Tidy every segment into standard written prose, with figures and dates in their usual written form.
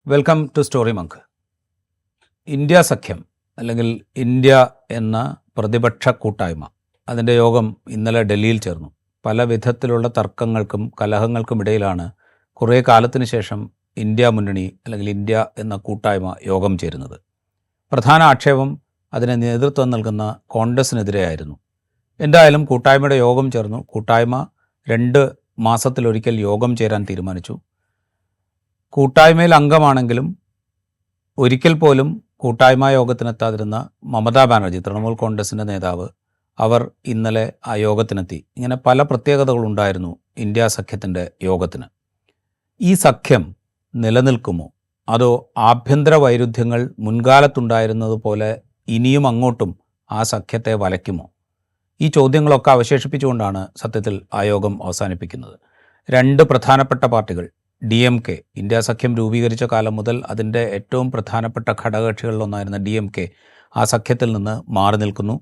Welcome to story monk. India സഖ്യം അല്ലെങ്കിൽ India എന്ന പ്രതിപക്ഷ കൂട്ടായ്മ, അതിൻ്റെ യോഗം ഇന്നലെ ഡൽഹിയിൽ ചേർന്നു. പല വിധത്തിലുള്ള തർക്കങ്ങൾക്കും കലഹങ്ങൾക്കും ഇടയിലാണ് കുറേ കാലത്തിന് ശേഷം ഇന്ത്യ മുന്നണി അല്ലെങ്കിൽ ഇന്ത്യ എന്ന കൂട്ടായ്മ യോഗം ചേരുന്നത്. പ്രധാന ആക്ഷേപം അതിന് നേതൃത്വം നൽകുന്ന കോൺഗ്രസിനെതിരെയായിരുന്നു. എന്തായാലും കൂട്ടായ്മയുടെ യോഗം ചേർന്നു. കൂട്ടായ്മ 2 മാസത്തിലൊരിക്കൽ യോഗം ചേരാൻ തീരുമാനിച്ചു. കൂട്ടായ്മയിൽ അംഗമാണെങ്കിലും ഒരിക്കൽ പോലും കൂട്ടായ്മ യോഗത്തിനെത്താതിരുന്ന മമതാ ബാനർജി, തൃണമൂൽ കോൺഗ്രസിൻ്റെ നേതാവ്, അവർ ഇന്നലെ ആ യോഗത്തിനെത്തി. ഇങ്ങനെ പല പ്രത്യേകതകളുണ്ടായിരുന്നു ഇന്ത്യ സഖ്യത്തിൻ്റെ യോഗത്തിന്. ഈ സഖ്യം നിലനിൽക്കുമോ, അതോ ആഭ്യന്തര വൈരുദ്ധ്യങ്ങൾ മുൻകാലത്തുണ്ടായിരുന്നത് പോലെ ഇനിയും അങ്ങോട്ടും ആ സഖ്യത്തെ വലയ്ക്കുമോ? ഈ ചോദ്യങ്ങളൊക്കെ അവശേഷിപ്പിച്ചുകൊണ്ടാണ് സത്യത്തിൽ ആ യോഗം അവസാനിപ്പിക്കുന്നത്. 2 പ്രധാനപ്പെട്ട പാർട്ടികൾ, DMK, ഇന്ത്യ സഖ്യം രൂപീകരിച്ച കാലം മുതൽ അതിൻ്റെ ഏറ്റവും പ്രധാനപ്പെട്ട ഘടകകക്ഷികളിലൊന്നായിരുന്ന DMK ആ സഖ്യത്തിൽ നിന്ന് മാറി നിൽക്കുന്നു.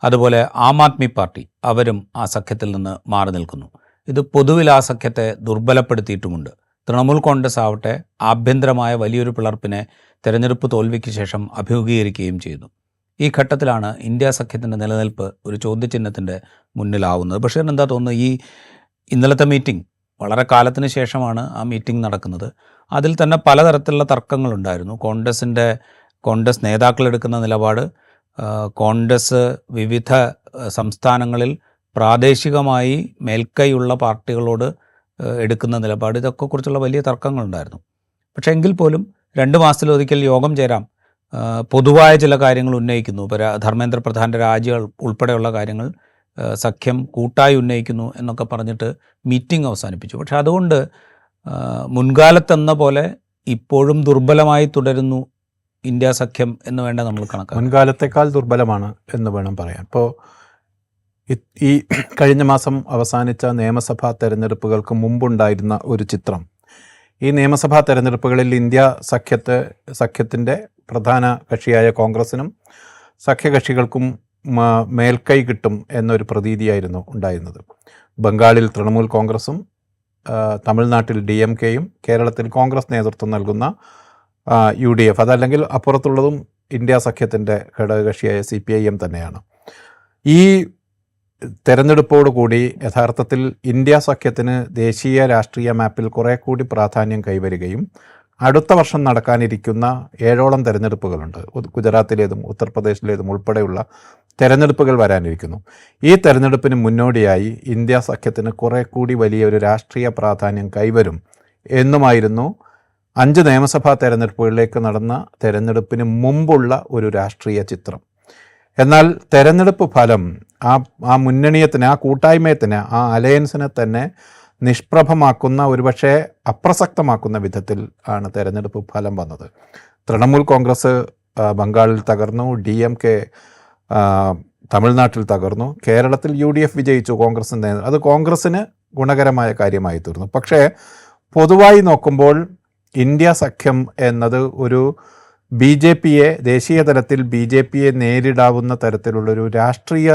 അതുപോലെ ആം ആദ്മി പാർട്ടി, അവരും ആ സഖ്യത്തിൽ നിന്ന് മാറി നിൽക്കുന്നു. ഇത് പൊതുവിൽ ആ സഖ്യത്തെ ദുർബലപ്പെടുത്തിയിട്ടുമുണ്ട്. തൃണമൂൽ കോൺഗ്രസ് ആവട്ടെ ആഭ്യന്തരമായ വലിയൊരു പിളർപ്പിനെ തെരഞ്ഞെടുപ്പ് തോൽവിക്ക് ശേഷം അഭിമുഖീകരിക്കുകയും ചെയ്തു. ഈ ഘട്ടത്തിലാണ് ഇന്ത്യ സഖ്യത്തിൻ്റെ നിലനിൽപ്പ് ഒരു ചോദ്യചിഹ്നത്തിൻ്റെ മുന്നിലാവുന്നത്. ബഷീറിന് എന്താ തോന്നുന്നത്? ഈ ഇന്നലത്തെ മീറ്റിംഗ്, വളരെ കാലത്തിന് ശേഷമാണ് ആ മീറ്റിംഗ് നടക്കുന്നത്. അതിൽ തന്നെ പലതരത്തിലുള്ള തർക്കങ്ങളുണ്ടായിരുന്നു. കോൺഗ്രസ് നേതാക്കളെടുക്കുന്ന നിലപാട്, കോൺഗ്രസ് വിവിധ സംസ്ഥാനങ്ങളിൽ പ്രാദേശികമായി മേൽക്കൈയുള്ള പാർട്ടികളോട് എടുക്കുന്ന നിലപാട്, ഇതൊക്കെ കുറിച്ചുള്ള വലിയ തർക്കങ്ങളുണ്ടായിരുന്നു. പക്ഷേ എങ്കിൽ പോലും 2 മാസത്തിലൊരിക്കൽ യോഗം ചേരാം, പൊതുവായ ചില കാര്യങ്ങൾ ഉന്നയിക്കുന്നു, ധർമ്മേന്ദ്ര പ്രധാൻ്റെ രാജികൾ ഉൾപ്പെടെയുള്ള കാര്യങ്ങൾ സഖ്യം കൂട്ടായി ഉന്നയിക്കുന്നു എന്നൊക്കെ പറഞ്ഞിട്ട് മീറ്റിംഗ് അവസാനിപ്പിച്ചു. പക്ഷെ അതുകൊണ്ട് മുൻകാലത്തെന്ന പോലെ ഇപ്പോഴും ദുർബലമായി തുടരുന്നു ഇന്ത്യ സഖ്യം എന്ന് വേണ്ട നമ്മൾ കണക്കാക്കാം. മുൻകാലത്തേക്കാൾ ദുർബലമാണ് എന്ന് വേണം പറയാൻ. ഇപ്പോൾ ഈ കഴിഞ്ഞ മാസം അവസാനിച്ച നിയമസഭാ തെരഞ്ഞെടുപ്പുകൾക്ക് മുമ്പുണ്ടായിരുന്ന ഒരു ചിത്രം, ഈ നിയമസഭാ തെരഞ്ഞെടുപ്പുകളിൽ ഇന്ത്യ സഖ്യത്തിൻ്റെ പ്രധാന കക്ഷിയായ കോൺഗ്രസിനും സഖ്യകക്ഷികൾക്കും മേൽക്കൈ കിട്ടും എന്നൊരു പ്രതീതിയായിരുന്നു ഉണ്ടായിരുന്നത്. ബംഗാളിൽ തൃണമൂൽ കോൺഗ്രസും തമിഴ്നാട്ടിൽ DMKയും കേരളത്തിൽ കോൺഗ്രസ് നേതൃത്വം നൽകുന്ന UDF, അതല്ലെങ്കിൽ അപ്പുറത്തുള്ളതും ഇന്ത്യ സഖ്യത്തിൻ്റെ ഘടകകക്ഷിയായ CPIM തന്നെയാണ്. ഈ തെരഞ്ഞെടുപ്പോടുകൂടി യഥാർത്ഥത്തിൽ ഇന്ത്യ സഖ്യത്തിന് ദേശീയ രാഷ്ട്രീയ മാപ്പിൽ കുറേ കൂടി പ്രാധാന്യം കൈവരികയും അടുത്ത വർഷം നടക്കാനിരിക്കുന്ന 7ഓളം തെരഞ്ഞെടുപ്പുകളുണ്ട്. ഗുജറാത്തിലേതും ഉത്തർപ്രദേശിലേതും ഉൾപ്പെടെയുള്ള തെരഞ്ഞെടുപ്പുകൾ വരാനിരിക്കുന്നു. ഈ തെരഞ്ഞെടുപ്പിന് മുന്നോടിയായി ഇന്ത്യ സഖ്യത്തിന് കുറേ കൂടി വലിയൊരു രാഷ്ട്രീയ പ്രാധാന്യം കൈവരും എന്നുമായിരുന്നു 5 നിയമസഭാ തെരഞ്ഞെടുപ്പുകളിലേക്ക് നടന്ന തെരഞ്ഞെടുപ്പിന് മുമ്പുള്ള ഒരു രാഷ്ട്രീയ ചിത്രം. എന്നാൽ തെരഞ്ഞെടുപ്പ് ഫലം ആ മുന്നണിയെ തന്നെ, ആ കൂട്ടായ്മയെ തന്നെ, ആ അലയൻസിനെ തന്നെ നിഷ്പ്രഭമാക്കുന്ന, ഒരുപക്ഷെ അപ്രസക്തമാക്കുന്ന വിധത്തിൽ ആണ് തെരഞ്ഞെടുപ്പ് ഫലം വന്നത്. തൃണമൂൽ കോൺഗ്രസ് ബംഗാളിൽ തകർന്നു, DMK തമിഴ്നാട്ടിൽ തകർന്നു, കേരളത്തിൽ UDF വിജയിച്ചു. അത് കോൺഗ്രസ്സിന് ഗുണകരമായ കാര്യമായി തീർന്നു. പക്ഷേ പൊതുവായി നോക്കുമ്പോൾ ഇന്ത്യ സഖ്യം എന്നത് ഒരു BJPയെ, ദേശീയ തലത്തിൽ BJPയെ നേരിടാവുന്ന തരത്തിലുള്ളൊരു രാഷ്ട്രീയ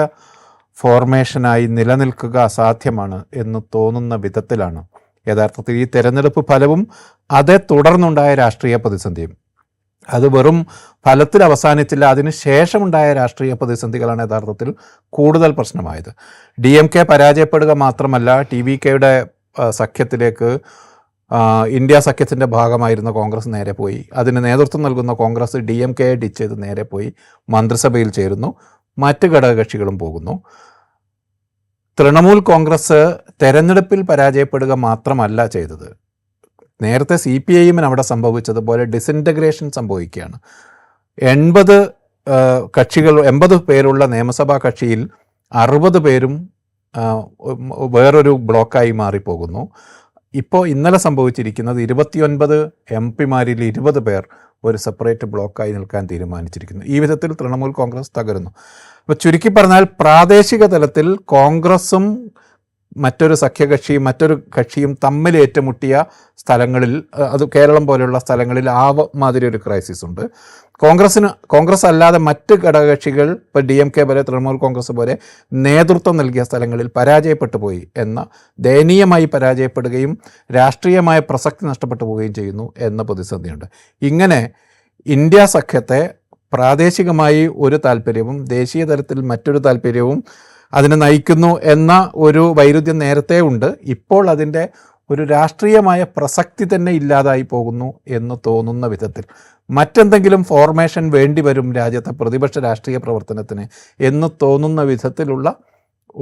ഫോർമേഷനായി നിലനിൽക്കുക അസാധ്യമാണ് എന്ന് തോന്നുന്ന വിധത്തിലാണ് യഥാർത്ഥത്തിൽ ഈ തെരഞ്ഞെടുപ്പ് ഫലവും അതേ തുടർന്നുണ്ടായ രാഷ്ട്രീയ പ്രതിസന്ധിയും. അത് വെറും ഫലത്തിൽ അവസാനിച്ചില്ല, അതിന് ശേഷമുണ്ടായ രാഷ്ട്രീയ പ്രതിസന്ധികളാണ് യഥാർത്ഥത്തിൽ കൂടുതൽ പ്രശ്നമായത്. DMK പരാജയപ്പെടുക മാത്രമല്ല, TVKയുടെ സഖ്യത്തിലേക്ക് ഇന്ത്യ സഖ്യത്തിൻ്റെ ഭാഗമായിരുന്ന കോൺഗ്രസ് നേരെ പോയി. അതിന് നേതൃത്വം നൽകുന്ന കോൺഗ്രസ് DMKയെ ഡിച്ച് ചെയ്ത് നേരെ പോയി മന്ത്രിസഭയിൽ ചേരുന്നു. മറ്റ് ഘടകകക്ഷികളും പോകുന്നു. തൃണമൂൽ കോൺഗ്രസ് തെരഞ്ഞെടുപ്പിൽ പരാജയപ്പെടുക മാത്രമല്ല ചെയ്തത്, നേരത്തെ CPIMന് അവിടെ സംഭവിച്ചതുപോലെ ഡിസിൻറ്റഗ്രേഷൻ സംഭവിക്കുകയാണ്. 80 പേരുള്ള നിയമസഭാ കക്ഷിയിൽ 60 പേരും വേറൊരു ബ്ലോക്കായി മാറിപ്പോകുന്നു. ഇപ്പോൾ ഇന്നലെ സംഭവിച്ചിരിക്കുന്നത് 29 MP-മാരിൽ 20 പേർ ഒരു സെപ്പറേറ്റ് ബ്ലോക്കായി നിൽക്കാൻ തീരുമാനിച്ചിരിക്കുന്നു. ഈ വിധത്തിൽ തൃണമൂൽ കോൺഗ്രസ് തകരുന്നു. അപ്പോൾ ചുരുക്കി പറഞ്ഞാൽ പ്രാദേശിക തലത്തിൽ കോൺഗ്രസും മറ്റൊരു സഖ്യകക്ഷിയും മറ്റൊരു കക്ഷിയും തമ്മിൽ ഏറ്റുമുട്ടിയ സ്ഥലങ്ങളിൽ, അത് കേരളം പോലെയുള്ള സ്ഥലങ്ങളിൽ മാതിരി ഒരു ക്രൈസിസ് ഉണ്ട്. കോൺഗ്രസ് അല്ലാതെ മറ്റ് ഘടകകക്ഷികൾ, ഇപ്പോൾ DMK പോലെ തൃണമൂൽ കോൺഗ്രസ് പോലെ നേതൃത്വം നൽകിയ സ്ഥലങ്ങളിൽ പരാജയപ്പെട്ടു പോയി ദയനീയമായി പരാജയപ്പെടുകയും രാഷ്ട്രീയമായ പ്രസക്തി നഷ്ടപ്പെട്ടു പോവുകയും ചെയ്യുന്നു എന്ന പ്രതിസന്ധിയുണ്ട്. ഇങ്ങനെ ഇന്ത്യ സഖ്യത്തെ പ്രാദേശികമായി ഒരു താല്പര്യവും ദേശീയ തലത്തിൽ മറ്റൊരു താല്പര്യവും അതിനെ നയിക്കുന്നു എന്ന ഒരു വൈരുദ്ധ്യം നേരത്തെ ഉണ്ട്. ഇപ്പോൾ അതിൻ്റെ ഒരു രാഷ്ട്രീയമായ പ്രസക്തി തന്നെ ഇല്ലാതായി പോകുന്നു എന്ന് തോന്നുന്ന വിധത്തിൽ മറ്റെന്തെങ്കിലും ഫോർമേഷൻ വേണ്ടിവരും രാജ്യത്തെ പ്രതിപക്ഷ രാഷ്ട്രീയ പ്രവർത്തനത്തിന് എന്ന് തോന്നുന്ന വിധത്തിലുള്ള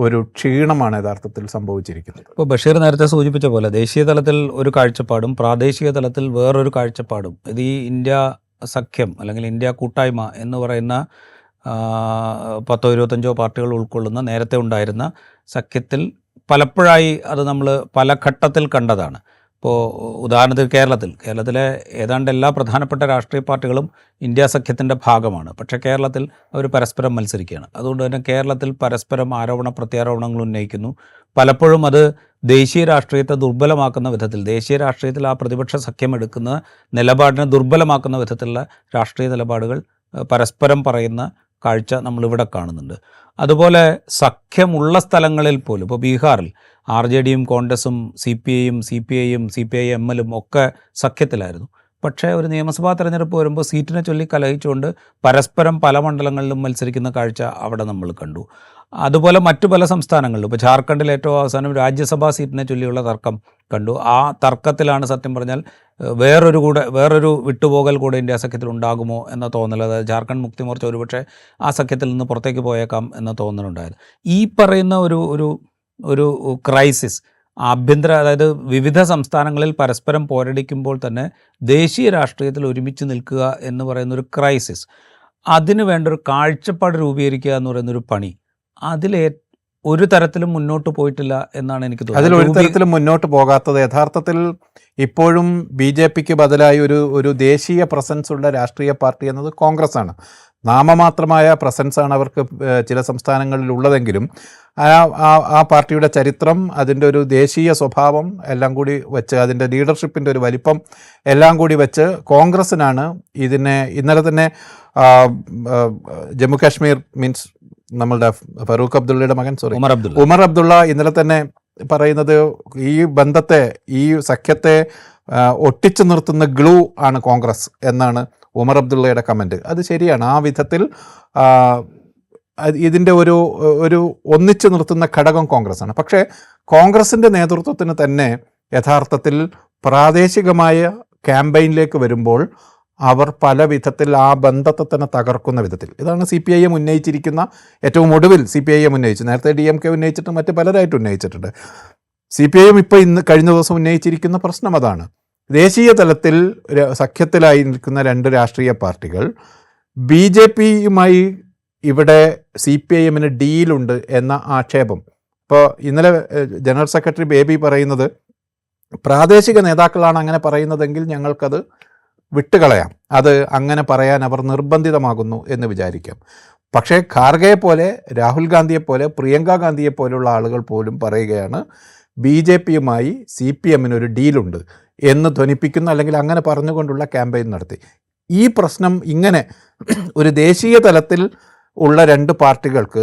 ഒരു ക്ഷീണമാണ് യഥാർത്ഥത്തിൽ സംഭവിച്ചിരിക്കുന്നത്. ഇപ്പോൾ ബഷീർ നേരത്തെ സൂചിപ്പിച്ച പോലെ ദേശീയ തലത്തിൽ ഒരു കാഴ്ചപ്പാടും പ്രാദേശിക തലത്തിൽ വേറൊരു കാഴ്ചപ്പാടും, ഇത് ഈ ഇന്ത്യ സഖ്യം അല്ലെങ്കിൽ ഇന്ത്യ കൂട്ടായ്മ എന്ന് പറയുന്ന 10-25 പാർട്ടികൾ ഉൾക്കൊള്ളുന്ന നേരത്തെ ഉണ്ടായിരുന്ന സഖ്യത്തിൽ പലപ്പോഴായി അത് നമ്മൾ പല ഘട്ടത്തിൽ കണ്ടതാണ്. ഇപ്പോൾ ഉദാഹരണത്തിന് കേരളത്തിലെ ഏതാണ്ട് എല്ലാ പ്രധാനപ്പെട്ട രാഷ്ട്രീയ പാർട്ടികളും ഇന്ത്യ സഖ്യത്തിൻ്റെ ഭാഗമാണ്. പക്ഷേ കേരളത്തിൽ അവർ പരസ്പരം മത്സരിക്കുകയാണ്. അതുകൊണ്ട് തന്നെ കേരളത്തിൽ പരസ്പരം ആരോപണ പ്രത്യാരോപണങ്ങൾ ഉന്നയിക്കുന്നു. പലപ്പോഴും അത് ദേശീയ രാഷ്ട്രീയത്തെ ദുർബലമാക്കുന്ന വിധത്തിൽ, ദേശീയ രാഷ്ട്രീയത്തിൽ ആ പ്രതിപക്ഷ സഖ്യം എടുക്കുന്ന നിലപാടിനെ ദുർബലമാക്കുന്ന വിധത്തിലുള്ള രാഷ്ട്രീയ നിലപാടുകൾ പരസ്പരം പറയുന്ന കാഴ്ച നമ്മളിവിടെ കാണുന്നുണ്ട്. അതുപോലെ സഖ്യമുള്ള സ്ഥലങ്ങളിൽ പോലും, ഇപ്പോൾ ബീഹാറിൽ RJDയും കോൺഗ്രസും CPIയും CPIയും CPIMലും ഒക്കെ സഖ്യത്തിലായിരുന്നു. പക്ഷേ ഒരു നിയമസഭാ തെരഞ്ഞെടുപ്പ് വരുമ്പോൾ സീറ്റിനെ ചൊല്ലി കലഹിച്ചുകൊണ്ട് പരസ്പരം പല മണ്ഡലങ്ങളിലും മത്സരിക്കുന്ന കാഴ്ച അവിടെ നമ്മൾ കണ്ടു. അതുപോലെ മറ്റു പല സംസ്ഥാനങ്ങളിലും, ഇപ്പോൾ ജാർഖണ്ഡിൽ ഏറ്റവും അവസാനം രാജ്യസഭാ സീറ്റിനെ ചൊല്ലിയുള്ള തർക്കം കണ്ടു. ആ തർക്കത്തിലാണ് സത്യം പറഞ്ഞാൽ വേറൊരു വിട്ടുപോകൽ കൂടെ ഇന്ത്യ സഖ്യത്തിൽ ഉണ്ടാകുമോ എന്ന തോന്നൽ, അതായത് ജാർഖണ്ഡ് മുക്തി മോർച്ച ഒരുപക്ഷെ ആ സഖ്യത്തിൽ നിന്ന് പുറത്തേക്ക് പോയേക്കാം എന്ന തോന്നലുണ്ടായത്. ഈ പറയുന്ന ഒരു ക്രൈസിസ് അതായത് വിവിധ സംസ്ഥാനങ്ങളിൽ പരസ്പരം പോരടിക്കുമ്പോൾ തന്നെ ദേശീയ രാഷ്ട്രീയത്തിൽ ഒരുമിച്ച് നിൽക്കുക എന്ന് പറയുന്നൊരു ക്രൈസിസ്, അതിന് വേണ്ട ഒരു കാഴ്ചപ്പാട് രൂപീകരിക്കുക എന്ന് പറയുന്നൊരു പണി, ഒരു തരത്തിലും മുന്നോട്ട് പോയിട്ടില്ല എന്നാണ് എനിക്ക് തോന്നുന്നത്. അതിലൊരു തരത്തിലും മുന്നോട്ട് പോകാത്തത് യഥാർത്ഥത്തിൽ ഇപ്പോഴും BJPക്ക് ബദലായി ഒരു ദേശീയ പ്രസൻസ് ഉള്ള രാഷ്ട്രീയ പാർട്ടി എന്നത് കോൺഗ്രസ് ആണ്. നാമമാത്രമായ പ്രസൻസാണ് അവർക്ക് ചില സംസ്ഥാനങ്ങളിൽ ഉള്ളതെങ്കിലും ആ പാർട്ടിയുടെ ചരിത്രം, അതിൻ്റെ ഒരു ദേശീയ സ്വഭാവം എല്ലാം കൂടി വെച്ച്, അതിൻ്റെ ലീഡർഷിപ്പിൻ്റെ ഒരു വലിപ്പം എല്ലാം കൂടി വെച്ച് കോൺഗ്രസ്സിനാണ് ഇന്നലെ തന്നെ ജമ്മു കാശ്മീർ മീൻസ് നമ്മളുടെ ഫറൂഖ് അബ്ദുള്ളയുടെ മകൻ ഉമർ അബ്ദുള്ള ഇന്നലെ തന്നെ പറയുന്നത് ഈ ബന്ധത്തെ, ഈ സഖ്യത്തെ ഒട്ടിച്ചു നിർത്തുന്ന ഗ്ലൂ ആണ് കോൺഗ്രസ് എന്നാണ് ഉമർ അബ്ദുള്ളയുടെ കമൻറ്റ്. അത് ശരിയാണ്. ആ വിധത്തിൽ ഇതിൻ്റെ ഒരു ഒന്നിച്ചു നിർത്തുന്ന ഘടകം കോൺഗ്രസ് ആണ്. പക്ഷേ കോൺഗ്രസിൻ്റെ നേതൃത്വത്തിന് തന്നെ യഥാർത്ഥത്തിൽ പ്രാദേശികമായ ക്യാമ്പയിനിലേക്ക് വരുമ്പോൾ അവർ പല വിധത്തിൽ ആ ബന്ധത്തെ തന്നെ തകർക്കുന്ന വിധത്തിൽ, ഇതാണ് CPIM ഉന്നയിച്ചിരിക്കുന്ന ഏറ്റവും ഒടുവിൽ CPIM ഉന്നയിച്ചു. നേരത്തെ DMK ഉന്നയിച്ചിട്ട് മറ്റ് പലരായിട്ട് ഉന്നയിച്ചിട്ടുണ്ട്. CPIM ഇപ്പോൾ കഴിഞ്ഞ ദിവസം ഉന്നയിച്ചിരിക്കുന്ന പ്രശ്നം അതാണ്. ദേശീയ തലത്തിൽ സഖ്യത്തിലായി നിൽക്കുന്ന രണ്ട് രാഷ്ട്രീയ പാർട്ടികൾ BJPയുമായി ഇവിടെ CPIMന് ഡീലുണ്ട് എന്ന ആക്ഷേപം. ഇപ്പോൾ ഇന്നലെ ജനറൽ സെക്രട്ടറി ബേബി പറയുന്നത്, പ്രാദേശിക നേതാക്കളാണ് അങ്ങനെ പറയുന്നതെങ്കിൽ ഞങ്ങൾക്കത് വിട്ടുകളയാം, അത് അങ്ങനെ പറയാൻ അവർ നിർബന്ധിതമാകുന്നു എന്ന് വിചാരിക്കാം. പക്ഷേ ഖാർഗയെ പോലെ, രാഹുൽ ഗാന്ധിയെ പോലെ, പ്രിയങ്ക ഗാന്ധിയെ പോലുള്ള ആളുകൾ പോലും പറയുകയാണ് BJPയുമായി CPMന് ഒരു ഡീലുണ്ട് എന്ന് ധ്വനിപ്പിക്കുന്ന, അല്ലെങ്കിൽ അങ്ങനെ പറഞ്ഞുകൊണ്ടുള്ള ക്യാമ്പയിൻ നടത്തി. ഈ പ്രശ്നം ഇങ്ങനെ ഒരു ദേശീയ തലത്തിൽ ഉള്ള രണ്ട് പാർട്ടികൾക്ക്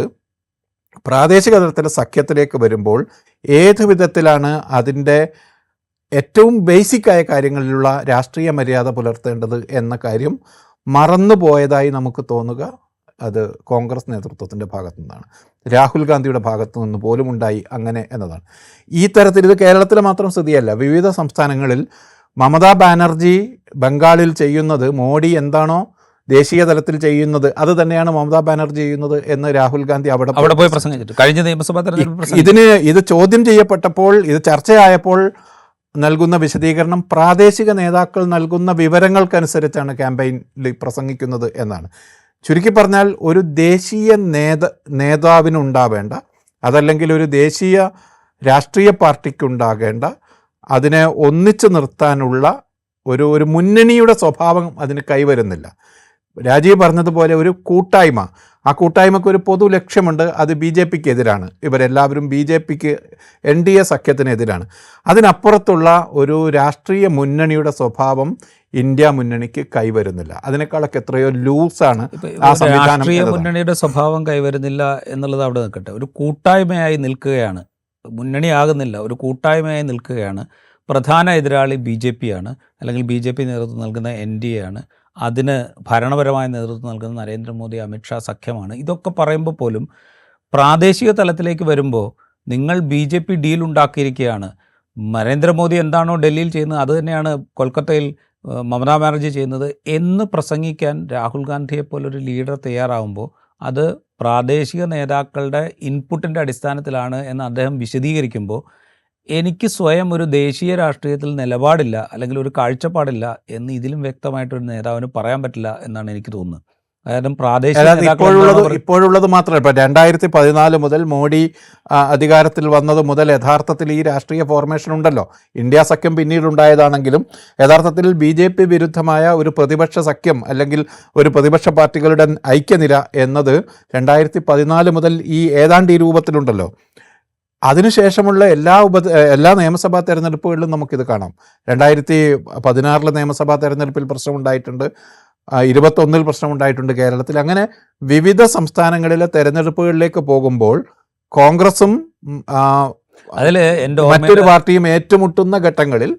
പ്രാദേശിക തലത്തിലെ സഖ്യത്തിലേക്ക് വരുമ്പോൾ ഏത് വിധത്തിലാണ് അതിൻ്റെ ഏറ്റവും ബേസിക്കായ കാര്യങ്ങളിലുള്ള രാഷ്ട്രീയ മര്യാദ പുലർത്തേണ്ടത് എന്ന കാര്യം മറന്നുപോയതായി നമുക്ക് തോന്നുക അത് കോൺഗ്രസ് നേതൃത്വത്തിൻ്റെ ഭാഗത്തു നിന്നാണ്. രാഹുൽ ഗാന്ധിയുടെ ഭാഗത്തു നിന്ന് പോലും ഉണ്ടായി അങ്ങനെ എന്നതാണ്. ഈ തരത്തിൽ ഇത് കേരളത്തിലെ മാത്രം സ്ഥിതിയല്ല. വിവിധ സംസ്ഥാനങ്ങളിൽ മമതാ ബാനർജി ബംഗാളിൽ ചെയ്യുന്നത്, മോഡി എന്താണോ ദേശീയ തലത്തിൽ ചെയ്യുന്നത് അത് തന്നെയാണ് മമതാ ബാനർജി ചെയ്യുന്നത് എന്ന് രാഹുൽ ഗാന്ധി അവിടെ പോയി പ്രസംഗിച്ചിട്ട് കഴിഞ്ഞ നിയമസഭാ ഇത് ചോദ്യം ചെയ്യപ്പെട്ടപ്പോൾ, ഇത് ചർച്ചയായപ്പോൾ നൽകുന്ന വിശദീകരണം പ്രാദേശിക നേതാക്കൾ നൽകുന്ന വിവരങ്ങൾക്കനുസരിച്ചാണ് ക്യാമ്പയിനിൽ പ്രസംഗിക്കുന്നത് എന്നാണ്. ചുരുക്കി പറഞ്ഞാൽ ഒരു ദേശീയ നേതാവിനുണ്ടാവേണ്ട, അതല്ലെങ്കിൽ ഒരു ദേശീയ രാഷ്ട്രീയ പാർട്ടിക്കുണ്ടാകേണ്ട, അതിനെ ഒന്നിച്ചു നിർത്താനുള്ള ഒരു മുന്നണിയുടെ സ്വഭാവം അതിന് കൈവരുന്നില്ല. രാജീവ് പറഞ്ഞതുപോലെ ഒരു കൂട്ടായ്മ, ആ കൂട്ടായ്മയ്ക്ക് ഒരു പൊതു ലക്ഷ്യമുണ്ട്, അത് ബി ജെ പിക്ക് എതിരാണ്. ഇവരെല്ലാവരും ബി ജെ പിക്ക് NDA സഖ്യത്തിനെതിരാണ്. അതിനപ്പുറത്തുള്ള ഒരു രാഷ്ട്രീയ മുന്നണിയുടെ സ്വഭാവം ഇന്ത്യ മുന്നണിക്ക് കൈവരുന്നില്ല. അതിനേക്കാളൊക്കെ എത്രയോ ലൂസാണ് ആ സംവിധാനം. രാഷ്ട്രീയ മുന്നണിയുടെ സ്വഭാവം കൈവരുന്നില്ല എന്നുള്ളത് അവിടെ നിൽക്കട്ടെ, ഒരു കൂട്ടായ്മയായി നിൽക്കുകയാണ്, മുന്നണിയാകുന്നില്ല, ഒരു കൂട്ടായ്മയായി നിൽക്കുകയാണ്. പ്രധാന എതിരാളി BJP ആണ്, അല്ലെങ്കിൽ BJP നേതൃത്വം നൽകുന്ന NDA ആണ്, അതിന് ഭരണപരമായ നേതൃത്വം നൽകുന്ന നരേന്ദ്രമോദി അമിത്ഷാ സഖ്യമാണ്. ഇതൊക്കെ പറയുമ്പോൾ പോലും പ്രാദേശിക തലത്തിലേക്ക് വരുമ്പോൾ നിങ്ങൾ BJP ഡീൽ ഉണ്ടാക്കിയിരിക്കുകയാണ്. നരേന്ദ്രമോദി എന്താണോ ഡൽഹിയിൽ ചെയ്യുന്നത് അത് തന്നെയാണ് കൊൽക്കത്തയിൽ മമതാ ബാനർജി ചെയ്യുന്നത് എന്ന് പ്രസംഗിക്കാൻ രാഹുൽ ഗാന്ധിയെ പോലൊരു ലീഡർ തയ്യാറാവുമ്പോൾ അത് പ്രാദേശിക നേതാക്കളുടെ ഇൻപുട്ടിൻ്റെ അടിസ്ഥാനത്തിലാണ് എന്ന് അദ്ദേഹം വിശദീകരിക്കുമ്പോൾ എനിക്ക് സ്വയം ഒരു ദേശീയ രാഷ്ട്രീയത്തിൽ നിലപാടില്ല അല്ലെങ്കിൽ ഒരു കാഴ്ചപ്പാടില്ല എന്ന് ഇതിലും വ്യക്തമായിട്ടൊരു നേതാവിന് പറയാൻ പറ്റില്ല എന്നാണ് എനിക്ക് തോന്നുന്നത്. കാരണം ഇപ്പോഴുള്ളത് മാത്രമല്ല, ഇപ്പം 2014 മുതൽ മോഡി അധികാരത്തിൽ വന്നത് മുതൽ യഥാർത്ഥത്തിൽ ഈ രാഷ്ട്രീയ ഫോർമേഷൻ ഉണ്ടല്ലോ. ഇന്ത്യ സഖ്യം പിന്നീടുണ്ടായതാണെങ്കിലും യഥാർത്ഥത്തിൽ BJP വിരുദ്ധമായ ഒരു പ്രതിപക്ഷ സഖ്യം അല്ലെങ്കിൽ ഒരു പ്രതിപക്ഷ പാർട്ടികളുടെ ഐക്യനിര എന്നത് 2014 മുതൽ ഈ ഏതാണ്ട് ഈ രൂപത്തിലുണ്ടല്ലോ. അതിനുശേഷമുള്ള എല്ലാ നിയമസഭാ തെരഞ്ഞെടുപ്പുകളിലും നമുക്കിത് കാണാം. 2016 നിയമസഭാ തെരഞ്ഞെടുപ്പിൽ പ്രശ്നമുണ്ടായിട്ടുണ്ട്, 21 പ്രശ്നമുണ്ടായിട്ടുണ്ട് കേരളത്തിൽ. അങ്ങനെ വിവിധ സംസ്ഥാനങ്ങളിലെ തെരഞ്ഞെടുപ്പുകളിലേക്ക് പോകുമ്പോൾ കോൺഗ്രസും മറ്റൊരു പാർട്ടിയും ഏറ്റുമുട്ടുന്ന ഘട്ടങ്ങളിൽ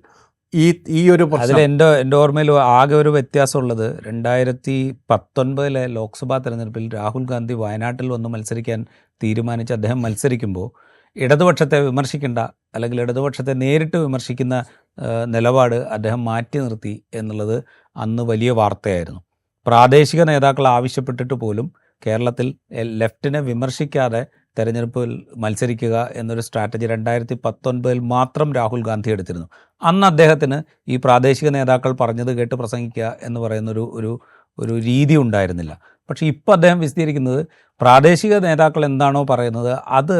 ഈ ഒരു അതിൽ എൻ്റെ ഓർമ്മയിൽ ആകെ ഒരു വ്യത്യാസമുള്ളത് 2019 ലോക്സഭാ തെരഞ്ഞെടുപ്പിൽ രാഹുൽ ഗാന്ധി വയനാട്ടിൽ വന്ന് മത്സരിക്കാൻ തീരുമാനിച്ച് അദ്ദേഹം മത്സരിക്കുമ്പോൾ ഇടതുപക്ഷത്തെ വിമർശിക്കേണ്ട അല്ലെങ്കിൽ ഇടതുപക്ഷത്തെ നേരിട്ട് വിമർശിക്കുന്ന നിലപാട് അദ്ദേഹം മാറ്റി നിർത്തി എന്നുള്ളത് അന്ന് വലിയ വാർത്തയായിരുന്നു. പ്രാദേശിക നേതാക്കൾ ആവശ്യപ്പെട്ടിട്ട് പോലും കേരളത്തിൽ ലെഫ്റ്റിനെ വിമർശിക്കാതെ തെരഞ്ഞെടുപ്പിൽ മത്സരിക്കുക എന്നൊരു സ്ട്രാറ്റജി 2019 മാത്രം രാഹുൽ ഗാന്ധി എടുത്തിരുന്നു. അന്ന് അദ്ദേഹത്തിന് ഈ പ്രാദേശിക നേതാക്കൾ പറഞ്ഞത് കേട്ട് പ്രസംഗിക്കുക എന്ന് പറയുന്നൊരു ഒരു രീതി ഉണ്ടായിരുന്നില്ല. പക്ഷേ ഇപ്പോൾ അദ്ദേഹം വിശദീകരിക്കുന്നത് പ്രാദേശിക നേതാക്കൾ എന്താണോ പറയുന്നത് അത്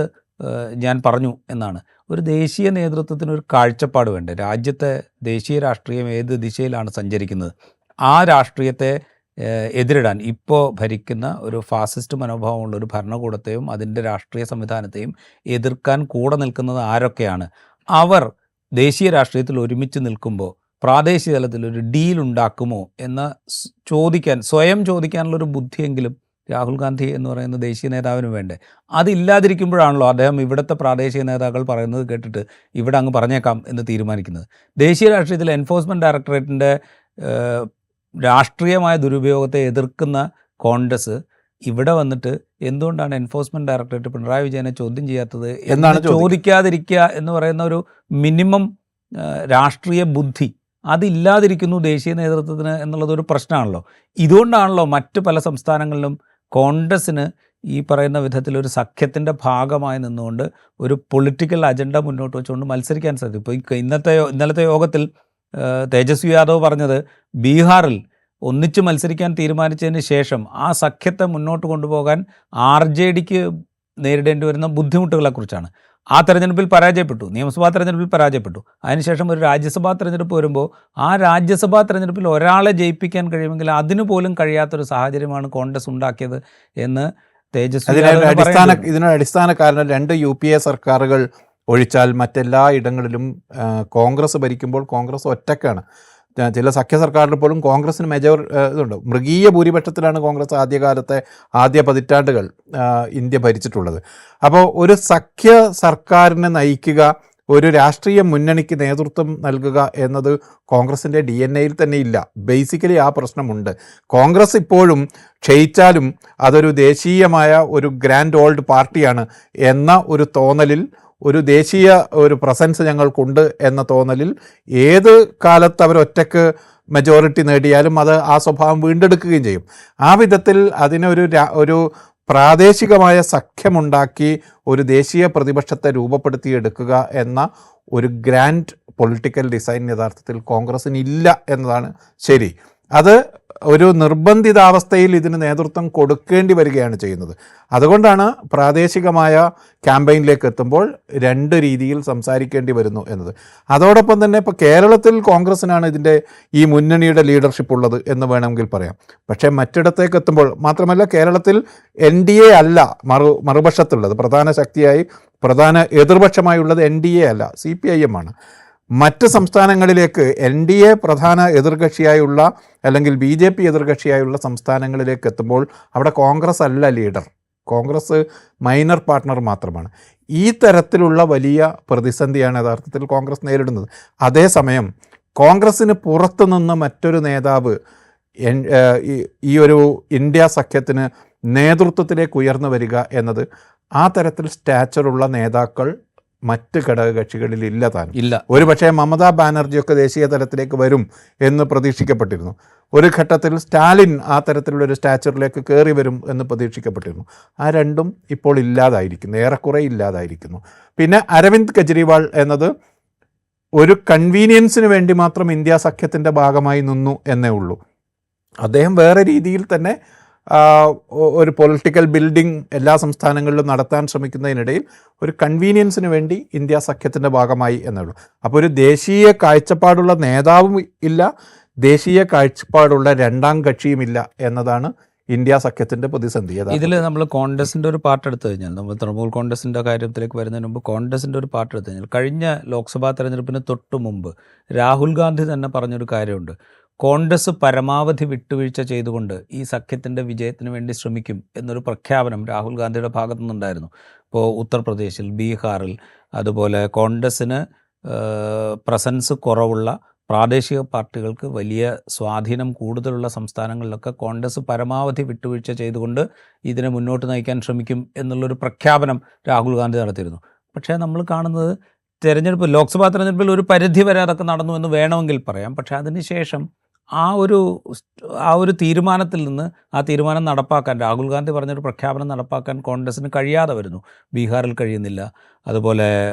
ഞാൻ പറഞ്ഞു എന്നാണ്. ഒരു ദേശീയ നേതൃത്വത്തിന് ഒരു കാഴ്ചപ്പാട് വേണ്ടേ? രാജ്യത്തെ ദേശീയ രാഷ്ട്രീയം ഏത് ദിശയിലാണ് സഞ്ചരിക്കുന്നത്, ആ രാഷ്ട്രീയത്തെ എതിരിടാൻ ഇപ്പോൾ ഭരിക്കുന്ന ഒരു ഫാസിസ്റ്റ് മനോഭാവമുള്ള ഒരു ഭരണകൂടത്തെയും അതിൻ്റെ രാഷ്ട്രീയ സംവിധാനത്തെയും എതിർക്കാൻ കൂടെ നിൽക്കുന്നത് ആരൊക്കെയാണ്? അവർ ദേശീയ രാഷ്ട്രീയത്തിൽ ഒരുമിച്ച് നിൽക്കുമ്പോൾ പ്രാദേശിക തലത്തിൽ ഒരു ഡീൽ ഉണ്ടാക്കുമോ എന്ന് സ്വയം ചോദിക്കാനുള്ളൊരു ബുദ്ധിയെങ്കിലും രാഹുൽ ഗാന്ധി എന്ന് പറയുന്ന ദേശീയ നേതാവിന് വേണ്ടേ? അതില്ലാതിരിക്കുമ്പോഴാണല്ലോ അദ്ദേഹം ഇവിടുത്തെ പ്രാദേശിക നേതാക്കൾ പറയുന്നത് കേട്ടിട്ട് ഇവിടെ അങ്ങ് പറഞ്ഞേക്കാം എന്ന് തീരുമാനിക്കുന്നത്. ദേശീയ രാഷ്ട്രീയത്തിൽ എൻഫോഴ്സ്മെൻറ്റ് ഡയറക്ടറേറ്റിൻ്റെ രാഷ്ട്രീയമായ ദുരുപയോഗത്തെ എതിർക്കുന്ന കോൺഗ്രസ് ഇവിടെ വന്നിട്ട് എന്തുകൊണ്ടാണ് എൻഫോഴ്സ്മെൻറ്റ് ഡയറക്ടറേറ്റ് പിണറായി വിജയനെ ചോദ്യം ചെയ്യാത്തത് എന്നാണ് ചോദിക്കാതിരിക്കുക എന്ന് പറയുന്ന ഒരു മിനിമം രാഷ്ട്രീയ ബുദ്ധി അതില്ലാതിരിക്കുന്നു ദേശീയ നേതൃത്വത്തിന് എന്നുള്ളതൊരു പ്രശ്നമാണല്ലോ. ഇതുകൊണ്ടാണല്ലോ മറ്റ് പല സംസ്ഥാനങ്ങളിലും കോൺഗ്രസ്സിന് ഈ പറയുന്ന വിധത്തിലൊരു സഖ്യത്തിൻ്റെ ഭാഗമായി നിന്നുകൊണ്ട് ഒരു പൊളിറ്റിക്കൽ അജണ്ട മുന്നോട്ട് വെച്ചുകൊണ്ട് മത്സരിക്കാൻ സാധിക്കും. ഇപ്പോൾ ഇന്നലത്തെ യോഗത്തിൽ തേജസ്വി യാദവ് പറഞ്ഞത് ബീഹാറിൽ ഒന്നിച്ച് മത്സരിക്കാൻ തീരുമാനിച്ചതിന് ശേഷം ആ സഖ്യത്തെ മുന്നോട്ട് കൊണ്ടുപോകാൻ RJDക്ക് നേരിടേണ്ടി വരുന്ന ബുദ്ധിമുട്ടുകളെക്കുറിച്ചാണ്. ആ തെരഞ്ഞെടുപ്പിൽ പരാജയപ്പെട്ടു, നിയമസഭാ തെരഞ്ഞെടുപ്പിൽ പരാജയപ്പെട്ടു. അതിനുശേഷം ഒരു രാജ്യസഭാ തെരഞ്ഞെടുപ്പ് വരുമ്പോൾ ആ രാജ്യസഭാ തെരഞ്ഞെടുപ്പിൽ ഒരാളെ ജയിപ്പിക്കാൻ കഴിയുമെങ്കിൽ അതിനു പോലും കഴിയാത്തൊരു സാഹചര്യമാണ് കോൺഗ്രസ് ഉണ്ടാക്കിയത് എന്ന് തേജസ്വി. ഇതിനൊരു അടിസ്ഥാന കാരണം 2 UPA സർക്കാരുകൾ ഒഴിച്ചാൽ മറ്റെല്ലാ ഇടങ്ങളിലും കോൺഗ്രസ് ഭരിക്കുമ്പോൾ കോൺഗ്രസ് ഒറ്റക്കാണ്. ചില സഖ്യ സർക്കാരിൽ പോലും കോൺഗ്രസിന് ഇതുണ്ട്. മൃഗീയ ഭൂരിപക്ഷത്തിലാണ് കോൺഗ്രസ് ആദ്യ പതിറ്റാണ്ടുകൾ ഇന്ത്യ ഭരിച്ചിട്ടുള്ളത്. അപ്പോൾ ഒരു സഖ്യ സർക്കാരിനെ നയിക്കുക, ഒരു രാഷ്ട്രീയ മുന്നണിക്ക് നേതൃത്വം നൽകുക എന്നത് കോൺഗ്രസിൻ്റെ DNA-യിൽ തന്നെ ഇല്ല. ബേസിക്കലി ആ പ്രശ്നമുണ്ട്. കോൺഗ്രസ് ഇപ്പോഴും ക്ഷയിച്ചാലും അതൊരു ദേശീയമായ ഒരു ഗ്രാൻഡ് ഓൾഡ് പാർട്ടിയാണ് എന്ന ഒരു തോന്നലിൽ, ഒരു ദേശീയ ഒരു പ്രസൻസ് ഞങ്ങൾക്കുണ്ട് എന്ന തോന്നലിൽ ഏത് കാലത്ത് അവർ ഒറ്റക്ക് മെജോറിറ്റി നേടിയാലും അത് ആ സ്വഭാവം വീണ്ടെടുക്കുകയും ചെയ്യും. ആ വിധത്തിൽ ഒരു പ്രാദേശികമായ സഖ്യമുണ്ടാക്കി ഒരു ദേശീയ പ്രതിപക്ഷത്തെ രൂപപ്പെടുത്തിയെടുക്കുക എന്ന ഒരു ഗ്രാൻഡ് പൊളിറ്റിക്കൽ ഡിസൈൻ യഥാർത്ഥത്തിൽ കോൺഗ്രസ്സിന് ഇല്ല എന്നതാണ് ശരി. അത് ഒരു നിർബന്ധിതാവസ്ഥയിൽ ഇതിന് നേതൃത്വം കൊടുക്കേണ്ടി വരികയാണ് ചെയ്യുന്നത്. അതുകൊണ്ടാണ് പ്രാദേശികമായ ക്യാമ്പയിനിലേക്ക് എത്തുമ്പോൾ രണ്ട് രീതിയിൽ സംസാരിക്കേണ്ടി വരുന്നു എന്നത്. അതോടൊപ്പം തന്നെ ഇപ്പോൾ കേരളത്തിൽ കോൺഗ്രസിനാണ് ഇതിൻ്റെ ഈ മുന്നണിയുടെ ലീഡർഷിപ്പ് ഉള്ളത് എന്ന് വേണമെങ്കിൽ പറയാം. പക്ഷേ മറ്റിടത്തേക്ക് എത്തുമ്പോൾ, മാത്രമല്ല കേരളത്തിൽ NDA അല്ല മറുപക്ഷത്തുള്ളത്, പ്രധാന ശക്തിയായി പ്രധാന എതിർപക്ഷമായുള്ളത് NDA അല്ല, CPIM ആണ്. മറ്റ് സംസ്ഥാനങ്ങളിലേക്ക് NDA പ്രധാന എതിർകക്ഷിയായുള്ള അല്ലെങ്കിൽ BJP എതിർകക്ഷിയായുള്ള സംസ്ഥാനങ്ങളിലേക്ക് എത്തുമ്പോൾ അവിടെ കോൺഗ്രസ് അല്ല ലീഡർ, കോൺഗ്രസ് മൈനർ പാർട്ട്ണർ മാത്രമാണ്. ഈ തരത്തിലുള്ള വലിയ പ്രതിസന്ധിയാണ് യഥാർത്ഥത്തിൽ കോൺഗ്രസ് നേരിടുന്നത്. അതേസമയം കോൺഗ്രസ്സിന് പുറത്തുനിന്ന് മറ്റൊരു നേതാവ് ഈ ഒരു ഇന്ത്യ സഖ്യത്തിന് നേതൃത്വത്തിലേക്ക് ഉയർന്നു വരിക എന്നത്, ആ തരത്തിൽ സ്റ്റാച്ചറുള്ള നേതാക്കൾ മറ്റ് ഘടകകക്ഷികളിൽ ഇല്ല താനും. ഇല്ല. ഒരു പക്ഷേ മമതാ ബാനർജിയൊക്കെ ദേശീയ തലത്തിലേക്ക് വരും എന്ന് പ്രതീക്ഷിക്കപ്പെട്ടിരുന്നു. ഒരു ഘട്ടത്തിൽ സ്റ്റാലിൻ ആ തരത്തിലുള്ളൊരു സ്റ്റാച്ചറിലേക്ക് കയറി വരും എന്ന് പ്രതീക്ഷിക്കപ്പെട്ടിരുന്നു. ആ രണ്ടും ഇപ്പോൾ ഇല്ലാതായിരിക്കുന്നു, ഏറെക്കുറെ ഇല്ലാതായിരിക്കുന്നു. പിന്നെ അരവിന്ദ് കെജ്രിവാൾ എന്നത് ഒരു കൺവീനിയൻസിന് വേണ്ടി മാത്രം ഇന്ത്യ സഖ്യത്തിൻ്റെ ഭാഗമായി നിന്നു എന്നേ ഉള്ളൂ. അദ്ദേഹം വേറെ രീതിയിൽ തന്നെ ഒരു പൊളിറ്റിക്കൽ ബിൽഡിംഗ് എല്ലാ സംസ്ഥാനങ്ങളിലും നടത്താൻ ശ്രമിക്കുന്നതിനിടയിൽ ഒരു കൺവീനിയൻസിന് വേണ്ടി ഇന്ത്യ സഖ്യത്തിൻ്റെ ഭാഗമായി എന്നേ ഉള്ളൂ. അപ്പോൾ ഒരു ദേശീയ കാഴ്ചപ്പാടുള്ള നേതാവും ഇല്ല, ദേശീയ കാഴ്ചപ്പാടുള്ള രണ്ടാം കക്ഷിയുമില്ല എന്നതാണ് ഇന്ത്യ സഖ്യത്തിൻ്റെ പ്രതിസന്ധി. ഇതിൽ നമ്മൾ കോൺഗ്രസിൻ്റെ ഒരു പാർട്ട് എടുത്തു കഴിഞ്ഞാൽ, നമ്മൾ തൃണമൂൽ കോൺഗ്രസിൻ്റെ കാര്യത്തിലേക്ക് വരുന്നതിന് മുമ്പ് കോൺഗ്രസിൻ്റെ ഒരു പാർട്ട് എടുത്തു കഴിഞ്ഞാൽ, കഴിഞ്ഞ ലോക്സഭാ തെരഞ്ഞെടുപ്പിന് തൊട്ട് മുമ്പ് രാഹുൽ ഗാന്ധി തന്നെ പറഞ്ഞൊരു കാര്യമുണ്ട്. കോൺഗ്രസ് പരമാവധി വിട്ടുവീഴ്ച ചെയ്തുകൊണ്ട് ഈ സഖ്യത്തിൻ്റെ വിജയത്തിന് വേണ്ടി ശ്രമിക്കും എന്നൊരു പ്രഖ്യാപനം രാഹുൽ ഗാന്ധിയുടെ ഭാഗത്തു നിന്നുണ്ടായിരുന്നു. ഇപ്പോൾ ഉത്തർപ്രദേശിൽ, ബീഹാറിൽ, അതുപോലെ കോൺഗ്രസ്സിന് പ്രസൻസ് കുറവുള്ള പ്രാദേശിക പാർട്ടികൾക്ക് വലിയ സ്വാധീനം കൂടുതലുള്ള സംസ്ഥാനങ്ങളിലൊക്കെ കോൺഗ്രസ് പരമാവധി വിട്ടുവീഴ്ച ചെയ്തുകൊണ്ട് ഇതിനെ മുന്നോട്ട് നയിക്കാൻ ശ്രമിക്കും എന്നുള്ളൊരു പ്രഖ്യാപനം രാഹുൽ ഗാന്ധി നടത്തിയിരുന്നു. പക്ഷേ നമ്മൾ കാണുന്നത് ലോക്സഭാ തെരഞ്ഞെടുപ്പിൽ ഒരു പരിധി വരെ അതൊക്കെ നടന്നു എന്ന് വേണമെങ്കിൽ പറയാം. പക്ഷേ അതിനുശേഷം ആ ഒരു തീരുമാനത്തിൽ നിന്ന് ആ തീരുമാനം നടപ്പാക്കാൻ, രാഹുൽ ഗാന്ധി പറഞ്ഞൊരു പ്രഖ്യാപനം നടപ്പാക്കാൻ കോൺഗ്രസ്സിന് കഴിയാതെ വരുന്നു. ബീഹാറിൽ കഴിയുന്നില്ല, അതുപോലെ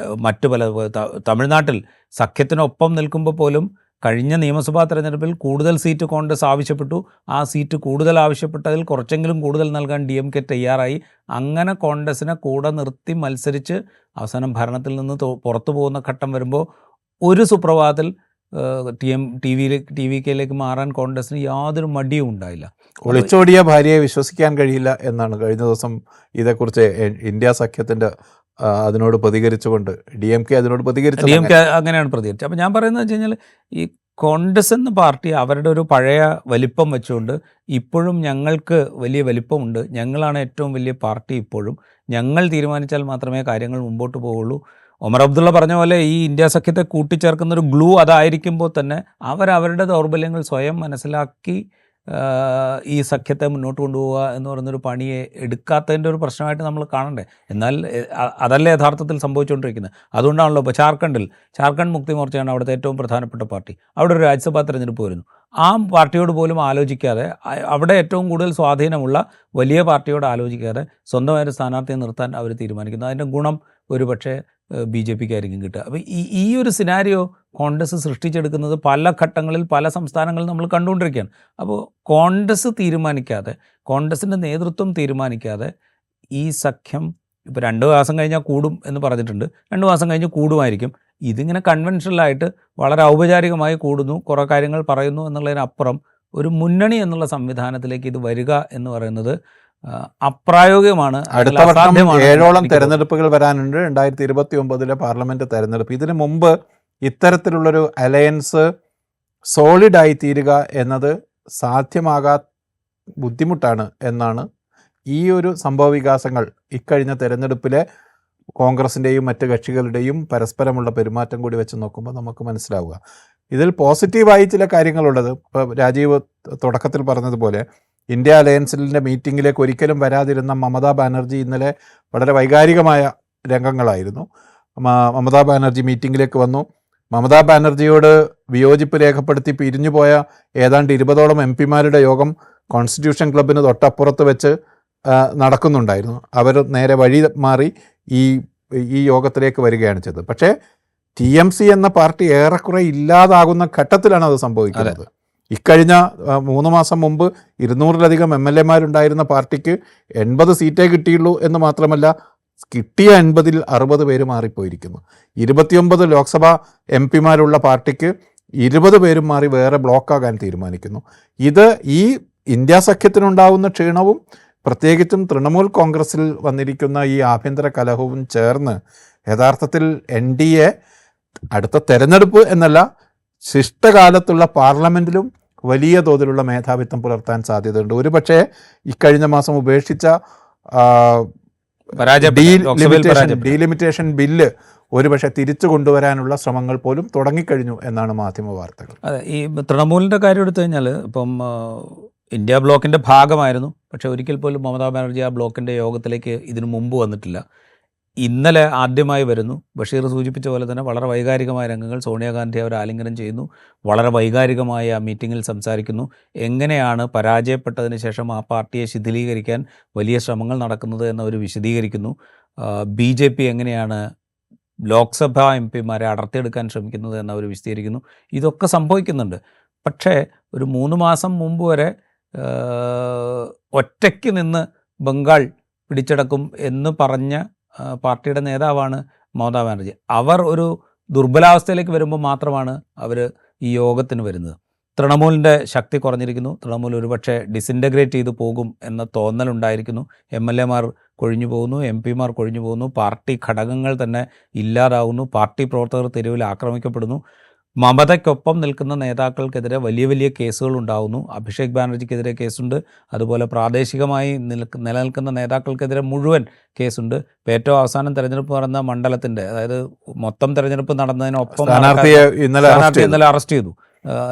മറ്റു പല തമിഴ്നാട്ടിൽ സഖ്യത്തിനൊപ്പം നിൽക്കുമ്പോൾ പോലും കഴിഞ്ഞ നിയമസഭാ തെരഞ്ഞെടുപ്പിൽ കൂടുതൽ സീറ്റ് കോൺഗ്രസ് ആവശ്യപ്പെട്ടു. ആ സീറ്റ് കൂടുതൽ ആവശ്യപ്പെട്ടതിൽ കുറച്ചെങ്കിലും കൂടുതൽ നൽകാൻ DMK തയ്യാറായി. അങ്ങനെ കോൺഗ്രസിനെ കൂടെ നിർത്തി മത്സരിച്ച് അവസാനം ഭരണത്തിൽ നിന്ന് പുറത്തു പോകുന്ന ഘട്ടം വരുമ്പോൾ ഒരു സുപ്രഭാതത്തിൽ TVK മാറാൻ കോൺഗ്രസിന് യാതൊരു മടിയും ഉണ്ടായില്ല. ഒളിച്ചോടിയ ഭാര്യയെ വിശ്വസിക്കാൻ കഴിയില്ല എന്നാണ് കഴിഞ്ഞ ദിവസം ഇതേക്കുറിച്ച് ഇന്ത്യ സഖ്യത്തിൻ്റെ അതിനോട് പ്രതികരിച്ചുകൊണ്ട് DMK അതിനോട് പ്രതികരിച്ചു. DMK അങ്ങനെയാണ് പ്രതികരിച്ചത്. അപ്പോൾ ഞാൻ പറയുന്നത് വെച്ച് കഴിഞ്ഞാൽ, ഈ കോൺഗ്രസ് എന്ന പാർട്ടി അവരുടെ ഒരു പഴയ വലിപ്പം വെച്ചുകൊണ്ട് ഇപ്പോഴും ഞങ്ങൾക്ക് വലിയ വലിപ്പമുണ്ട്, ഞങ്ങളാണ് ഏറ്റവും വലിയ പാർട്ടി, ഇപ്പോഴും ഞങ്ങൾ തീരുമാനിച്ചാൽ മാത്രമേ കാര്യങ്ങൾ മുമ്പോട്ട് പോവുള്ളൂ. ഒമർ അബ്ദുള്ള പറഞ്ഞ പോലെ ഈ ഇന്ത്യ സഖ്യത്തെ കൂട്ടിച്ചേർക്കുന്നൊരു ഗ്ലൂ അതായിരിക്കുമ്പോൾ തന്നെ അവരവരുടെ ദൗർബല്യങ്ങൾ സ്വയം മനസ്സിലാക്കി ഈ സഖ്യത്തെ മുന്നോട്ട് കൊണ്ടുപോവുക എന്ന് പറയുന്നൊരു പണിയെ എടുക്കാത്തതിൻ്റെ ഒരു പ്രശ്നമായിട്ട് നമ്മൾ കാണണ്ടേ. എന്നാൽ അതല്ല യഥാർത്ഥത്തിൽ സംഭവിച്ചുകൊണ്ടിരിക്കുന്നത്. അതുകൊണ്ടാണല്ലോ ഇപ്പോൾ ഝാർഖണ്ഡ് മുക്തി മോർച്ചയാണ് അവിടുത്തെ ഏറ്റവും പ്രധാനപ്പെട്ട പാർട്ടി. അവിടെ ഒരു രാജ്യസഭാ തെരഞ്ഞെടുപ്പ് വരുന്നു. ആ പാർട്ടിയോട് പോലും ആലോചിക്കാതെ, അവിടെ ഏറ്റവും കൂടുതൽ സ്വാധീനമുള്ള വലിയ പാർട്ടിയോട് ആലോചിക്കാതെ സ്വന്തമായൊരു സ്ഥാനാർത്ഥിയെ നിർത്താൻ അവർ തീരുമാനിക്കുന്നു. അതിൻ്റെ ഗുണം ഒരുപക്ഷെ BJPക്കായിരിക്കും കിട്ടുക. അപ്പോൾ ഈ ഒരു സിനാരിയോ കോൺഗ്രസ് സൃഷ്ടിച്ചെടുക്കുന്നത് പല ഘട്ടങ്ങളിൽ പല സംസ്ഥാനങ്ങളിൽ നമ്മൾ കണ്ടുകൊണ്ടിരിക്കുകയാണ്. അപ്പോൾ കോൺഗ്രസ് തീരുമാനിക്കാതെ, കോൺഗ്രസിൻ്റെ നേതൃത്വം തീരുമാനിക്കാതെ ഈ സഖ്യം ഇപ്പോൾ 2 മാസം കഴിഞ്ഞാൽ കൂടും എന്ന് പറഞ്ഞിട്ടുണ്ട്, 2 മാസം കഴിഞ്ഞ് കൂടുമായിരിക്കും. ഇതിങ്ങനെ കൺവെൻഷനലായിട്ട് വളരെ ഔപചാരികമായി കൂടുന്നു, കുറേ കാര്യങ്ങൾ പറയുന്നു എന്നുള്ളതിനപ്പുറം ഒരു മുന്നണി എന്നുള്ള സംവിധാനത്തിലേക്ക് ഇത് വരിക എന്ന് പറയുന്നത് അപ്രായോഗികമാണ്. അടുത്ത വർഷം 7ഓളം തെരഞ്ഞെടുപ്പുകൾ വരാനുണ്ട്. 2029 പാർലമെൻറ്റ് തെരഞ്ഞെടുപ്പ്. ഇതിനു മുമ്പ് ഇത്തരത്തിലുള്ളൊരു അലയൻസ് സോളിഡായി തീരുക എന്നത് ബുദ്ധിമുട്ടാണ് എന്നാണ് ഈ ഒരു സംഭവ വികാസങ്ങൾ ഇക്കഴിഞ്ഞ തെരഞ്ഞെടുപ്പിലെ കോൺഗ്രസിൻ്റെയും മറ്റ് കക്ഷികളുടെയും പരസ്പരമുള്ള പെരുമാറ്റം കൂടി വെച്ച് നോക്കുമ്പോൾ നമുക്ക് മനസ്സിലാവുക. ഇതിൽ പോസിറ്റീവായി ചില കാര്യങ്ങളുള്ളത്. ഇപ്പോൾ രാജീവ് തുടക്കത്തിൽ പറഞ്ഞതുപോലെ ഇന്ത്യ അലയൻസിൻ്റെ മീറ്റിങ്ങിലേക്ക് ഒരിക്കലും വരാതിരുന്ന മമതാ ബാനർജി ഇന്നലെ വളരെ വൈകാരികമായ രംഗങ്ങളായിരുന്നു. മമതാ ബാനർജി മീറ്റിങ്ങിലേക്ക് വന്നു. മമതാ ബാനർജിയോട് വിയോജിപ്പ് രേഖപ്പെടുത്തി പിരിഞ്ഞുപോയ ഏതാണ്ട് 20ഓളം MP-മാരുടെ യോഗം കോൺസ്റ്റിറ്റ്യൂഷൻ ക്ലബിന് തൊട്ടപ്പുറത്ത് വെച്ച് നടക്കുന്നുണ്ടായിരുന്നു. അവർ നേരെ വഴി മാറി ഈ യോഗത്തിലേക്ക് വരികയാണ് ചെയ്തത്. പക്ഷേ TMC എന്ന പാർട്ടി ഏറെക്കുറെ ഇല്ലാതാകുന്ന ഘട്ടത്തിലാണ് അത് സംഭവിക്കുന്നത്. ഇക്കഴിഞ്ഞ 3 മാസം മുമ്പ് 200-ലധികം MLA-മാരുണ്ടായിരുന്ന പാർട്ടിക്ക് 80 സീറ്റേ കിട്ടിയുള്ളൂ എന്ന് മാത്രമല്ല, കിട്ടിയ 80-ൽ 60 പേര് മാറിപ്പോയിരിക്കുന്നു. 29 ലോക്സഭാ MP-മാരുള്ള പാർട്ടിക്ക് 20 പേരും മാറി വേറെ ബ്ലോക്കാകാൻ തീരുമാനിക്കുന്നു. ഇത് ഈ ഇന്ത്യ സഖ്യത്തിനുണ്ടാവുന്ന ക്ഷീണവും പ്രത്യേകിച്ചും തൃണമൂൽ കോൺഗ്രസിൽ വന്നിരിക്കുന്ന ഈ ആഭ്യന്തര കലഹവും ചേർന്ന് യഥാർത്ഥത്തിൽ NDA അടുത്ത തെരഞ്ഞെടുപ്പ് എന്നല്ല, ശിഷ്ടകാലത്തുള്ള പാർലമെൻറ്റിലും വലിയ തോതിലുള്ള മേധാവിത്വം പുലർത്താൻ സാധ്യതയുണ്ട്. ഒരുപക്ഷെ ഇക്കഴിഞ്ഞ മാസം ഉപേക്ഷിച്ച ഡീലിമിറ്റേഷൻ ബില്ല് ഒരുപക്ഷെ തിരിച്ചു കൊണ്ടുവരാനുള്ള ശ്രമങ്ങൾ പോലും തുടങ്ങിക്കഴിഞ്ഞു എന്നാണ് മാധ്യമ വാർത്തകൾ. അതെ, ഈ തൃണമൂലിൻ്റെ കാര്യം എടുത്തു കഴിഞ്ഞാൽ ഇപ്പം ഇന്ത്യ ബ്ലോക്കിൻ്റെ ഭാഗമായിരുന്നു. പക്ഷേ ഒരിക്കൽ പോലും മമതാ ബാനർജി ആ ബ്ലോക്കിൻ്റെ യോഗത്തിലേക്ക് ഇതിനു മുമ്പ് വന്നിട്ടില്ല. ഇന്നലെ ആദ്യമായി വരുന്നു. ബഷീർ സൂചിപ്പിച്ച പോലെ തന്നെ വളരെ വൈകാരികമായ രംഗങ്ങൾ. സോണിയാഗാന്ധി അവർ ആലിംഗനം ചെയ്യുന്നു, വളരെ വൈകാരികമായ മീറ്റിങ്ങിൽ സംസാരിക്കുന്നു. എങ്ങനെയാണ് പരാജയപ്പെട്ടതിന് ശേഷം ആ പാർട്ടിയെ ശിഥിലീകരിക്കാൻ വലിയ ശ്രമങ്ങൾ നടക്കുന്നത് എന്നവർ വിശദീകരിക്കുന്നു. BJP എങ്ങനെയാണ് ലോക്സഭാ MP-മാരെ അടർത്തിയെടുക്കാൻ ശ്രമിക്കുന്നത് എന്നവർ വിശദീകരിക്കുന്നു. ഇതൊക്കെ സംഭവിക്കുന്നുണ്ട്. പക്ഷേ ഒരു 3 മാസം മുമ്പ് വരെ ഒറ്റയ്ക്ക് നിന്ന് ബംഗാൾ പിടിച്ചടക്കും എന്ന് പറഞ്ഞ പാർട്ടിയുടെ നേതാവാണ് മമതാ ബാനർജി. അവർ ഒരു ദുർബലാവസ്ഥയിലേക്ക് വരുമ്പോൾ മാത്രമാണ് അവർ ഈ യോഗത്തിന് വരുന്നത്. തൃണമൂലിൻ്റെ ശക്തി കുറഞ്ഞിരിക്കുന്നു. തൃണമൂൽ ഒരുപക്ഷെ ഡിസിൻറ്റഗ്രേറ്റ് ചെയ്തു പോകും എന്ന തോന്നലുണ്ടായിരിക്കുന്നു. MLA-മാർ കൊഴിഞ്ഞു പോകുന്നു, MP-മാർ കൊഴിഞ്ഞു പോകുന്നു, പാർട്ടി ഘടകങ്ങൾ തന്നെ ഇല്ലാതാവുന്നു, പാർട്ടി പ്രവർത്തകർ തെരുവിൽ ആക്രമിക്കപ്പെടുന്നു. മമതയ്ക്കൊപ്പം നിൽക്കുന്ന നേതാക്കൾക്കെതിരെ വലിയ വലിയ കേസുകൾ ഉണ്ടാകുന്നു. അഭിഷേക് ബാനർജിക്കെതിരെ കേസുണ്ട്. അതുപോലെ പ്രാദേശികമായി നിലനിൽക്കുന്ന നേതാക്കൾക്കെതിരെ മുഴുവൻ കേസുണ്ട്. ഏറ്റവും അവസാനം തെരഞ്ഞെടുപ്പ് നടന്ന മണ്ഡലത്തിൻ്റെ, അതായത് മൊത്തം തെരഞ്ഞെടുപ്പ് നടന്നതിനൊപ്പം സ്ഥാനാർത്ഥിയെ ഇന്നലെ അറസ്റ്റ് ചെയ്തു.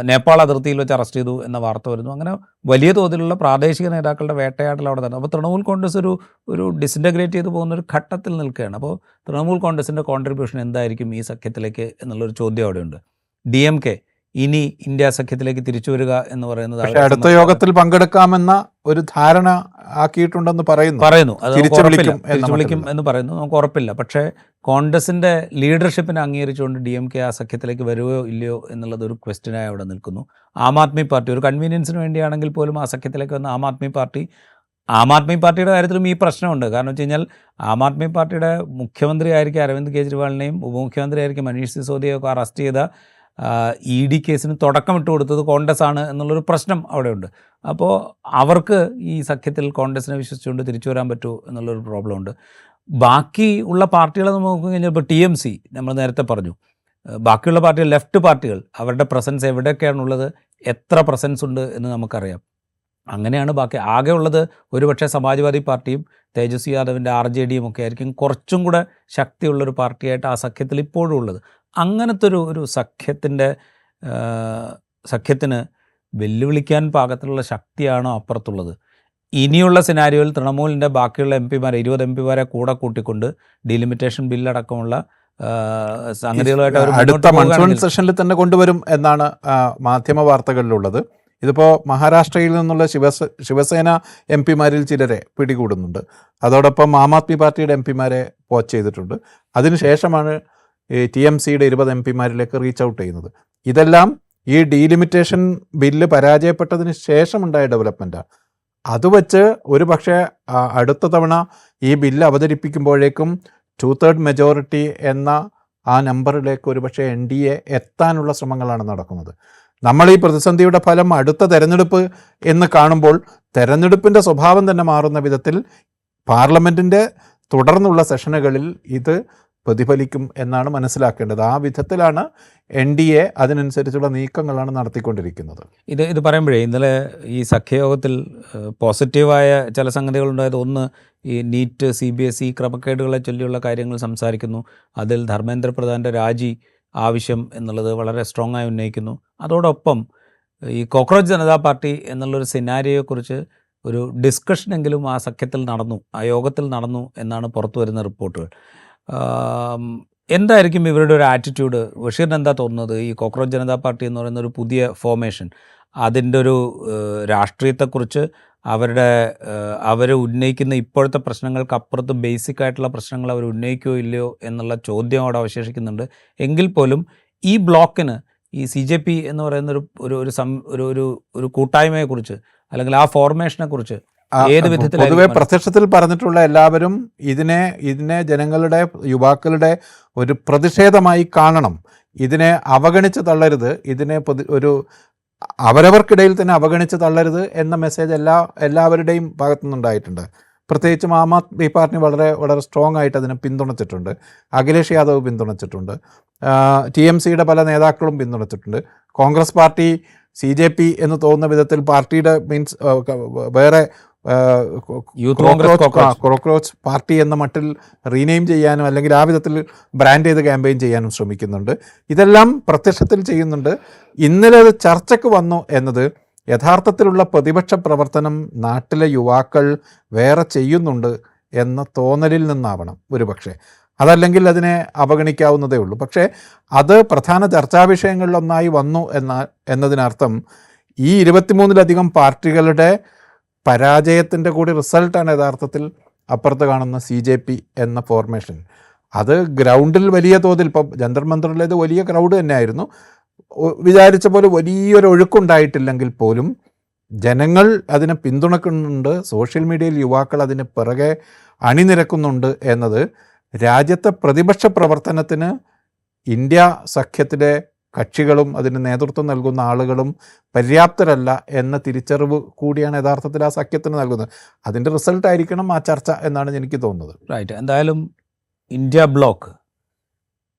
നേപ്പാൾ അതിർത്തിയിൽ വെച്ച് അറസ്റ്റ് ചെയ്തു എന്ന വാർത്ത വരുന്നു. അങ്ങനെ വലിയ തോതിലുള്ള പ്രാദേശിക നേതാക്കളുടെ വേട്ടയാടൽ അവിടെ തന്നെ. അപ്പോൾ തൃണമൂൽ കോൺഗ്രസ് ഒരു ഡിസിൻറ്റഗ്രേറ്റ് ചെയ്ത് പോകുന്ന ഒരു ഘട്ടത്തിൽ നിൽക്കുകയാണ്. അപ്പോൾ തൃണമൂൽ കോൺഗ്രസിൻ്റെ കോൺട്രിബ്യൂഷൻ എന്തായിരിക്കും ഈ സഖ്യത്തിലേക്ക് എന്നുള്ളൊരു ചോദ്യം അവിടെയുണ്ട്. DMK ഇനി ഇന്ത്യ സഖ്യത്തിലേക്ക് തിരിച്ചു വരിക എന്ന് പറയുന്നത് അടുത്ത യോഗത്തിൽ പങ്കെടുക്കാമെന്ന ഒരു ധാരണ ആക്കിയിട്ടുണ്ടെന്ന് പറയുന്നു. അത് തിരിച്ചു വിളിക്കും എന്ന് പറയുന്നു. നമുക്ക് ഉറപ്പില്ല. പക്ഷേ കോൺഗ്രസിൻ്റെ ലീഡർഷിപ്പിനെ അംഗീകരിച്ചുകൊണ്ട് DMK ആ സഖ്യത്തിലേക്ക് വരുമോ ഇല്ലയോ എന്നുള്ളത് ഒരു ക്വസ്റ്റ്യനായി അവിടെ നിൽക്കുന്നു. ആം ആദ്മി പാർട്ടി ഒരു കൺവീനിയൻസിന് വേണ്ടിയാണെങ്കിൽ പോലും ആ സഖ്യത്തിലേക്ക് വന്ന ആം ആദ്മി പാർട്ടിയുടെ കാര്യത്തിലും ഈ പ്രശ്നമുണ്ട്. കാരണം വെച്ച് കഴിഞ്ഞാൽ ആം ആദ്മി പാർട്ടിയുടെ മുഖ്യമന്ത്രി ആയിരിക്കും അരവിന്ദ് കെജ്രിവാളിനെയും ഉപമുഖ്യമന്ത്രി ആയിരിക്കും മനീഷ് സിസോദിയൊക്കെ അറസ്റ്റ് ചെയ്ത ED കേസിന് തുടക്കമിട്ട് കൊടുത്തത് കോൺഗ്രസ് ആണ് എന്നുള്ളൊരു പ്രശ്നം അവിടെയുണ്ട്. അപ്പോൾ അവർക്ക് ഈ സഖ്യത്തിൽ കോൺഗ്രസിനെ വിശ്വസിച്ചുകൊണ്ട് തിരിച്ചു വരാൻ പറ്റുമോ എന്നുള്ളൊരു പ്രോബ്ലം ഉണ്ട്. ബാക്കി ഉള്ള പാർട്ടികളെ നമുക്ക് നോക്കി കഴിഞ്ഞാൽ ഇപ്പോൾ TMC നമ്മൾ നേരത്തെ പറഞ്ഞു, ബാക്കിയുള്ള പാർട്ടികൾ ലെഫ്റ്റ് പാർട്ടികൾ അവരുടെ പ്രസൻസ് എവിടെയൊക്കെയാണുള്ളത്, എത്ര പ്രസൻസ് ഉണ്ട് എന്ന് നമുക്കറിയാം. അങ്ങനെയാണ് ബാക്കി ആകെ ഉള്ളത്. ഒരുപക്ഷെ സമാജ്വാദി പാർട്ടിയും തേജസ്വി യാദവിൻ്റെ RJDയും ഒക്കെ ആയിരിക്കും കുറച്ചും കൂടെ ശക്തിയുള്ളൊരു പാർട്ടിയായിട്ട് ആ സഖ്യത്തിൽ ഇപ്പോഴും ഉള്ളത്. അങ്ങനത്തെ ഒരു സഖ്യത്തിന് വെല്ലുവിളിക്കാൻ പാകത്തിലുള്ള ശക്തിയാണോ അപ്പുറത്തുള്ളത്? ഇനിയുള്ള സിനാരിയോയിൽ തൃണമൂലിൻ്റെ ബാക്കിയുള്ള MP-മാരെ 20 MP-മാരെ കൂടെ കൂട്ടിക്കൊണ്ട് ഡീലിമിറ്റേഷൻ ബില്ലടക്കമുള്ള സംഗതികളുമായിട്ട് അടുത്ത മൺസൂൺ സെഷനിൽ തന്നെ കൊണ്ടുവരും എന്നാണ് മാധ്യമ വാർത്തകളിലുള്ളത്. ഇതിപ്പോൾ മഹാരാഷ്ട്രയിൽ നിന്നുള്ള ശിവസേന MP-മാരിൽ ചിലരെ പിടികൂടുന്നുണ്ട്. അതോടൊപ്പം ആം ആദ്മി പാർട്ടിയുടെ MP-മാരെ പോച്ച് ചെയ്തിട്ടുണ്ട്. അതിനുശേഷമാണ് TMCയുടെ 20 MP-മാരിലേക്ക് റീച്ച് ഔട്ട് ചെയ്യുന്നത്. ഇതെല്ലാം ഈ ഡീലിമിറ്റേഷൻ ബില്ല് പരാജയപ്പെട്ടതിന് ശേഷമുണ്ടായ ഡെവലപ്മെൻറ്റാണ്. അതുവച്ച് ഒരു പക്ഷേ അടുത്ത തവണ ഈ ബില്ല് അവതരിപ്പിക്കുമ്പോഴേക്കും 2/3 മെജോറിറ്റി എന്ന ആ നമ്പറിലേക്ക് ഒരു പക്ഷേ NDA എത്താനുള്ള ശ്രമങ്ങളാണ് നടക്കുന്നത്. നമ്മൾ ഈ പ്രതിസന്ധിയുടെ ഫലം അടുത്ത തെരഞ്ഞെടുപ്പ് എന്ന് കാണുമ്പോൾ തെരഞ്ഞെടുപ്പിൻ്റെ സ്വഭാവം തന്നെ മാറുന്ന വിധത്തിൽ പാർലമെൻറ്റിൻ്റെ തുടർന്നുള്ള സെഷനുകളിൽ ഇത് പ്രതിഫലിക്കും എന്നാണ് മനസ്സിലാക്കേണ്ടത്. ആ വിധത്തിലാണ് NDA അതിനനുസരിച്ചുള്ള നീക്കങ്ങളാണ് നടത്തിക്കൊണ്ടിരിക്കുന്നത്. ഇത് പറയുമ്പോഴേ ഇന്നലെ ഈ സഖ്യയോഗത്തിൽ പോസിറ്റീവായ ചില സംഗതികളുണ്ടായത്, ഒന്ന് ഈ നീറ്റ് CBSE ക്രമക്കേടുകളെ ചൊല്ലിയുള്ള കാര്യങ്ങൾ സംസാരിക്കുന്നു. അതിൽ ധർമ്മേന്ദ്ര പ്രധാൻ്റെ രാജി ആവശ്യം എന്നുള്ളത് വളരെ സ്ട്രോങ് ആയി ഉന്നയിക്കുന്നു. അതോടൊപ്പം ഈ കോക്രോച്ച് ജനതാ പാർട്ടി എന്നുള്ളൊരു സിനാരിയോയെക്കുറിച്ച് ഒരു ഡിസ്കഷനെങ്കിലും ആ സഖ്യത്തിൽ നടന്നു, ആ യോഗത്തിൽ നടന്നു എന്നാണ് പുറത്തു വരുന്ന റിപ്പോർട്ടുകൾ. എന്തായിരിക്കും ഇവരുടെ ഒരു ആറ്റിറ്റ്യൂഡ്? ബഷീറിന് എന്താ തോന്നുന്നത്? ഈ കോക്രോച്ച് ജനതാ പാർട്ടി എന്ന് പറയുന്ന ഒരു പുതിയ ഫോർമേഷൻ, അതിൻ്റെ ഒരു രാഷ്ട്രീയത്തെക്കുറിച്ച് അവർ ഉന്നയിക്കുന്ന ഇപ്പോഴത്തെ പ്രശ്നങ്ങൾക്കപ്പുറത്ത് ബേസിക് ആയിട്ടുള്ള പ്രശ്നങ്ങൾ അവർ ഉന്നയിക്കുകയോ ഇല്ലയോ എന്നുള്ള ചോദ്യം അവിടെ അവശേഷിക്കുന്നുണ്ട്. എങ്കിൽ പോലും ഈ ബ്ലോക്കിന് ഈ CJP എന്ന് പറയുന്ന ഒരു കൂട്ടായ്മയെക്കുറിച്ച് അല്ലെങ്കിൽ ആ ഫോർമേഷനെക്കുറിച്ച് ഏത് വിധത്തിൽ പൊതുവെ പ്രത്യക്ഷത്തിൽ പറഞ്ഞിട്ടുള്ള എല്ലാവരും ഇതിനെ ജനങ്ങളുടെ യുവാക്കളുടെ ഒരു പ്രതിഷേധമായി കാണണം, ഇതിനെ അവഗണിച്ച് തള്ളരുത്, ഇതിനെ ഒരു അവരവർക്കിടയിൽ തന്നെ അവഗണിച്ച് തള്ളരുത് എന്ന മെസ്സേജ് എല്ലാവരുടെയും ഭാഗത്തുനിന്നുണ്ടായിട്ടുണ്ട്. പ്രത്യേകിച്ചും ആം ആദ്മി പാർട്ടി വളരെ വളരെ സ്ട്രോങ് ആയിട്ട് അതിനെ പിന്തുണച്ചിട്ടുണ്ട്. അഖിലേഷ് യാദവ് പിന്തുണച്ചിട്ടുണ്ട്. TMCയുടെ പല നേതാക്കളും പിന്തുണച്ചിട്ടുണ്ട്. കോൺഗ്രസ് പാർട്ടി CJP എന്ന് തോന്നുന്ന വിധത്തിൽ പാർട്ടിയുടെ മീൻസ് വേറെ കോക്രോച്ച് പാർട്ടി എന്ന മട്ടിൽ റീനെയിം ചെയ്യാനും അല്ലെങ്കിൽ ആ വിധത്തിൽ ബ്രാൻഡ് ചെയ്ത് ക്യാമ്പയിൻ ചെയ്യാനും ശ്രമിക്കുന്നുണ്ട്. ഇതെല്ലാം പ്രത്യക്ഷത്തിൽ ചെയ്യുന്നുണ്ട്. ഇന്നലെ അത് ചർച്ചയ്ക്ക് വന്നു എന്നത് യഥാർത്ഥത്തിലുള്ള പ്രതിപക്ഷ പ്രവർത്തനം നാട്ടിലെ യുവാക്കൾ വേറെ ചെയ്യുന്നുണ്ട് എന്ന തോന്നലിൽ നിന്നാവണം ഒരുപക്ഷെ. അതല്ലെങ്കിൽ അതിനെ അവഗണിക്കാവുന്നതേ ഉള്ളൂ. പക്ഷേ അത് പ്രധാന ചർച്ചാ വിഷയങ്ങളിലൊന്നായി വന്നു എന്നതിനർത്ഥം ഈ 23-ലധികം പാർട്ടികളുടെ പരാജയത്തിൻ്റെ കൂടി റിസൾട്ടാണ് യഥാർത്ഥത്തിൽ അപ്പുറത്ത് കാണുന്ന CJP എന്ന ഫോർമേഷൻ. അത് ഗ്രൗണ്ടിൽ വലിയ തോതിൽ ഇപ്പം ജന്തർ മന്ദറിലേത് വലിയ ക്രൗഡ് തന്നെയായിരുന്നു. വിചാരിച്ച പോലെ വലിയൊരു ഒഴുക്കുണ്ടായിട്ടില്ലെങ്കിൽ പോലും ജനങ്ങൾ അതിനെ പിന്തുണക്കുന്നുണ്ട്. സോഷ്യൽ മീഡിയയിൽ യുവാക്കൾ അതിന് പിറകെ അണിനിരക്കുന്നുണ്ട് എന്നത് രാജ്യത്തെ പ്രതിപക്ഷ പ്രവർത്തനത്തിന് ഇന്ത്യ സഖ്യത്തിലെ കക്ഷികളും അതിന് നേതൃത്വം നൽകുന്ന ആളുകളും പര്യാപ്തരല്ല എന്ന തിരിച്ചറിവ് കൂടിയാണ് യഥാർത്ഥത്തിൽ ആ സഖ്യത്തിന് നൽകുന്നത്. അതിൻ്റെ റിസൾട്ടായിരിക്കണം ആ ചർച്ച എന്നാണ് എനിക്ക് തോന്നുന്നത്. റൈറ്റ്. എന്തായാലും ഇന്ത്യ ബ്ലോക്ക്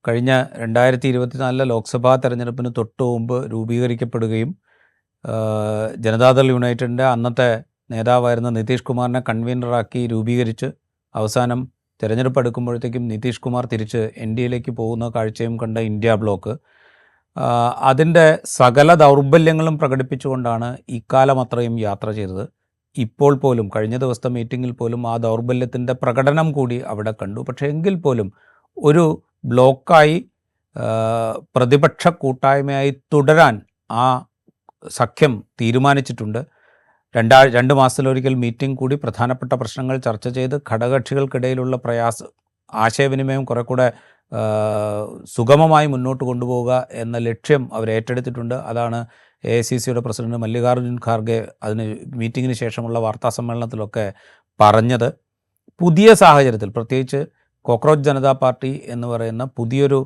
കഴിഞ്ഞ 2024 ലോക്സഭാ തെരഞ്ഞെടുപ്പിന് തൊട്ട് മുമ്പ് രൂപീകരിക്കപ്പെടുകയും ജനതാദൾ യുണൈറ്റഡിൻ്റെ അന്നത്തെ നേതാവായിരുന്ന നിതീഷ് കുമാറിനെ കൺവീനറാക്കി രൂപീകരിച്ച് അവസാനം തെരഞ്ഞെടുപ്പ് എടുക്കുമ്പോഴത്തേക്കും നിതീഷ് കുമാർ തിരിച്ച് NDAയിലേക്ക് പോകുന്ന കാഴ്ചയും കണ്ട ഇന്ത്യ ബ്ലോക്ക് അതിൻ്റെ സകല ദൗർബല്യങ്ങളും പ്രകടിപ്പിച്ചുകൊണ്ടാണ് ഇക്കാലം അത്രയും യാത്ര ചെയ്തത്. ഇപ്പോൾ പോലും കഴിഞ്ഞ ദിവസത്തെ മീറ്റിങ്ങിൽ പോലും ആ ദൗർബല്യത്തിൻ്റെ പ്രകടനം കൂടി അവിടെ കണ്ടു. പക്ഷേ എങ്കിൽ പോലും ഒരു ബ്ലോക്കായി പ്രതിപക്ഷ കൂട്ടായ്മയായി തുടരാൻ ആ സഖ്യം തീരുമാനിച്ചിട്ടുണ്ട്. 2 മാസത്തിലൊരിക്കൽ മീറ്റിംഗ് കൂടി പ്രധാനപ്പെട്ട പ്രശ്നങ്ങൾ ചർച്ച ചെയ്ത് ഘടകകക്ഷികൾക്കിടയിലുള്ള ആശയവിനിമയം കുറെ കൂടെ സുഗമമായി മുന്നോട്ട് കൊണ്ടുപോവുക എന്ന ലക്ഷ്യം അവർ ഏറ്റെടുത്തിട്ടുണ്ട്. അതാണ് AICCയുടെ പ്രസിഡന്റ് മല്ലികാർജ്ജുൻ ഖാർഗെ അതിന് മീറ്റിങ്ങിന് ശേഷമുള്ള വാർത്താ സമ്മേളനത്തിലൊക്കെ പറഞ്ഞത്. പുതിയ സാഹചര്യത്തിൽ പ്രത്യേകിച്ച് കോക്രോച്ച് ജനതാ പാർട്ടി എന്ന് പറയുന്ന പുതിയൊരു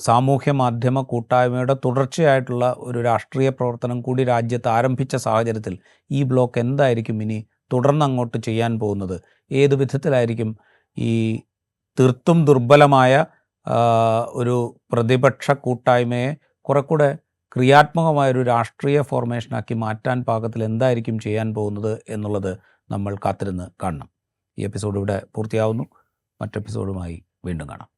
സാമൂഹ്യ മാധ്യമ കൂട്ടായ്മയുടെ തുടർച്ചയായിട്ടുള്ള ഒരു രാഷ്ട്രീയ പ്രവർത്തനം കൂടി രാജ്യത്ത് ആരംഭിച്ച സാഹചര്യത്തിൽ ഈ ബ്ലോക്ക് എന്തായിരിക്കും ഇനി തുടർന്ന് അങ്ങോട്ട് ചെയ്യാൻ പോകുന്നത്, ഏത് വിധത്തിലായിരിക്കും ഈ തീർത്തും ദുർബലമായ ഒരു പ്രതിപക്ഷ കൂട്ടായ്മയെ കുറെക്കൂടെ ക്രിയാത്മകമായൊരു രാഷ്ട്രീയ ഫോർമേഷനാക്കി മാറ്റാൻ പാകത്തിൽ എന്തായിരിക്കും ചെയ്യാൻ പോകുന്നത് എന്നുള്ളത് നമ്മൾ കാത്തിരുന്ന് കാണണം. ഈ എപ്പിസോഡ് ഇവിടെ പൂർത്തിയാവുന്നു. മറ്റെപ്പിസോഡുമായി വീണ്ടും കാണാം.